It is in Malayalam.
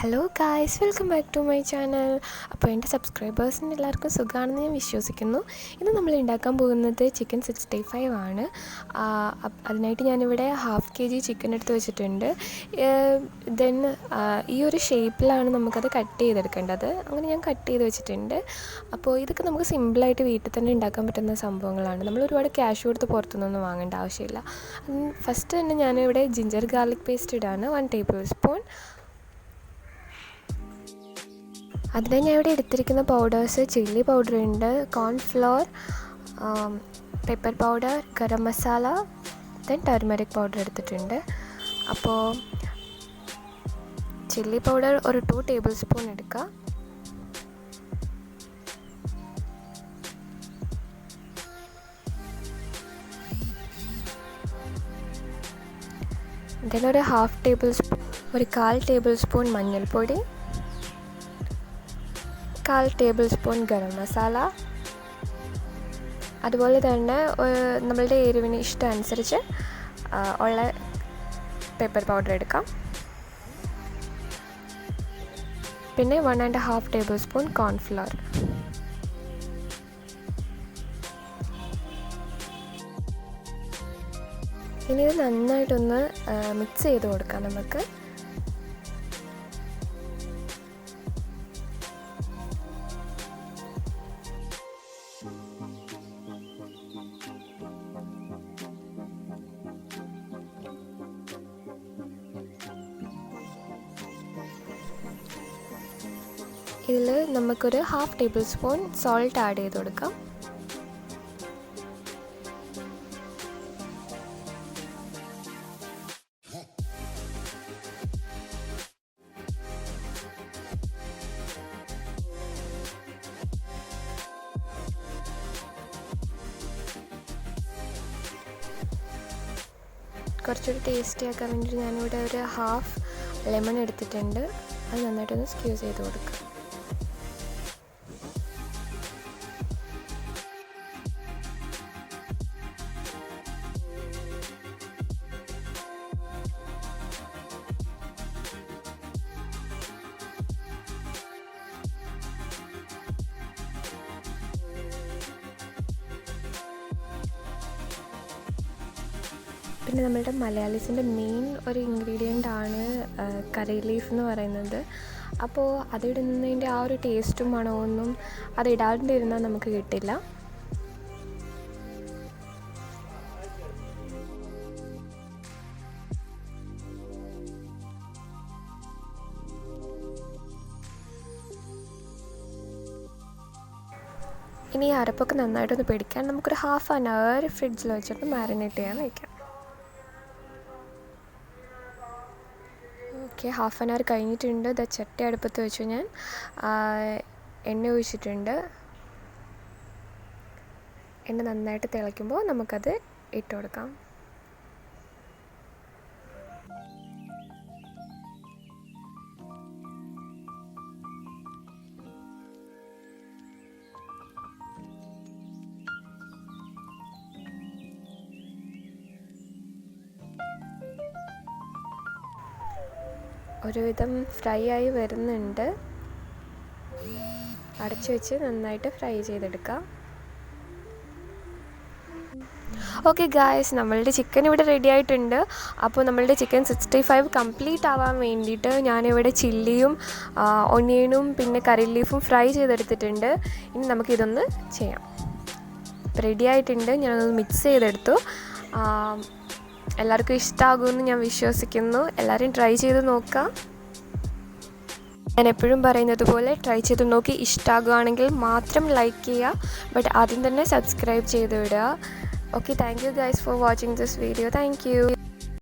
Hello guys, welcome back to my channel. അപ്പോൾ എൻ്റെ സബ്സ്ക്രൈബേഴ്സിന് എല്ലാവർക്കും സുഖമാണെന്ന് ഞാൻ വിശ്വസിക്കുന്നു. ഇന്ന് നമ്മൾ ഉണ്ടാക്കാൻ പോകുന്നത് ചിക്കൻ 65 ആണ്. അതിനായിട്ട് ഞാനിവിടെ 1/2 kg ചിക്കൻ എടുത്ത് വെച്ചിട്ടുണ്ട്. ദെൻ ഈ ഒരു ഷേപ്പിലാണ് നമുക്കത് കട്ട് ചെയ്തെടുക്കേണ്ടത്. അങ്ങനെ ഞാൻ കട്ട് ചെയ്ത് വെച്ചിട്ടുണ്ട്. അപ്പോൾ ഇതൊക്കെ നമുക്ക് സിമ്പിളായിട്ട് വീട്ടിൽ തന്നെ ഉണ്ടാക്കാൻ പറ്റുന്ന സംഭവങ്ങളാണ്. നമ്മൾ ഒരുപാട് ക്യാഷ് കൊടുത്ത് പുറത്തുനിന്നൊന്നും വാങ്ങേണ്ട ആവശ്യമില്ല. ഫസ്റ്റ് തന്നെ ഞാനിവിടെ ജിഞ്ചർ ഗാർലിക് പേസ്റ്റ് ഇടാണ് 1 ടേബിൾ സ്പൂൺ. അതിന് ഞാൻ ഇവിടെ എടുത്തിരിക്കുന്ന പൗഡേഴ്സ് ചില്ലി പൗഡർ ഉണ്ട്, cornflour, pepper powder, garam masala, then turmeric powder എടുത്തിട്ടുണ്ട്. അപ്പോൾ ചില്ലി പൗഡർ ഒരു 2 ടേബിൾ സ്പൂൺ എടുക്കുക. ദെൻ ഒരു 1/2 ടേബിൾ സ്പൂൺ, ഒരു 1/4 ടേബിൾ സ്പൂൺ മഞ്ഞൾപ്പൊടി, 1/4 ടേബിൾ സ്പൂൺ ഗരം മസാല, അതുപോലെ തന്നെ നമ്മളുടെ എരിവിന് ഇഷ്ടമനുസരിച്ച് ഉള്ള പെപ്പർ പൗഡർ എടുക്കാം. പിന്നെ 1.5 ടേബിൾ സ്പൂൺ കോൺഫ്ലോർ. ഇനി ഇത് നന്നായിട്ടൊന്ന് മിക്സ് ചെയ്ത് കൊടുക്കാം നമുക്ക്. ഇതിൽ നമുക്കൊരു 1/2 ടേബിൾ സ്പൂൺ സോൾട്ട് ആഡ് ചെയ്ത് കൊടുക്കാം. കുറച്ചൊരു ടേസ്റ്റി ആക്കാൻ വേണ്ടിയിട്ട് ഞാനിവിടെ ഒരു 1/2 ലെമൺ എടുത്തിട്ടുണ്ട്. അത് നന്നായിട്ടൊന്ന് സ്ക്യൂസ് ചെയ്ത് കൊടുക്കുക. പിന്നെ നമ്മളുടെ മലയാളീസിൻ്റെ മെയിൻ ഒരു ഇൻഗ്രീഡിയൻ്റ് ആണ് കറി ലീഫ് എന്ന് പറയുന്നത്. അപ്പോൾ അതിടുന്നതിൻ്റെ ആ ഒരു ടേസ്റ്റും മണമൊന്നും അതിടാണ്ടിരുന്നാൽ നമുക്ക് കിട്ടില്ല. ഇനി ഈ അരപ്പൊക്കെ നന്നായിട്ടൊന്ന് പിടിക്കാൻ നമുക്കൊരു 1/2 hour ഫ്രിഡ്ജിൽ വെച്ചിട്ട് മാരിനേറ്റ് ചെയ്യാൻ വയ്ക്കാം. ഓക്കെ, 1/2 hour കഴിഞ്ഞിട്ടുണ്ട്. ഇത് ചട്ടി അടുപ്പത്ത് വെച്ചു. ഞാൻ എണ്ണ ഒഴിച്ചിട്ടുണ്ട്. എണ്ണ നന്നായിട്ട് തിളയ്ക്കുമ്പോൾ നമുക്കത് ഇട്ട് കൊടുക്കാം. ഒരുവിധം ഫ്രൈ ആയി വരുന്നുണ്ട്. അടച്ചു വെച്ച് നന്നായിട്ട് ഫ്രൈ ചെയ്തെടുക്കാം. ഓക്കെ ഗായ്സ്, നമ്മളുടെ ചിക്കൻ ഇവിടെ റെഡി ആയിട്ടുണ്ട്. അപ്പോൾ നമ്മളുടെ ചിക്കൻ 65 കംപ്ലീറ്റ് ആവാൻ വേണ്ടിയിട്ട് ഞാനിവിടെ ചില്ലിയും ഒനിയനും പിന്നെ കറി ലീഫും ഫ്രൈ ചെയ്തെടുത്തിട്ടുണ്ട്. ഇനി നമുക്കിതൊന്ന് ചെയ്യാം. റെഡി ആയിട്ടുണ്ട്. ഞാനൊന്ന് മിക്സ് ചെയ്തെടുത്തു. എല്ലാവർക്കും ഇഷ്ടമാകുമെന്ന് ഞാൻ വിശ്വസിക്കുന്നു. എല്ലാവരും ട്രൈ ചെയ്ത് നോക്കുക. ഞാൻ എപ്പോഴും പറയുന്നത് പോലെ ട്രൈ ചെയ്ത് നോക്കി ഇഷ്ടമാകുകയാണെങ്കിൽ മാത്രം ലൈക്ക് ചെയ്യുക. ബട്ട് ആദ്യം തന്നെ സബ്സ്ക്രൈബ് ചെയ്ത് വിടുക. Okay, thank you guys for watching this video. Thank you.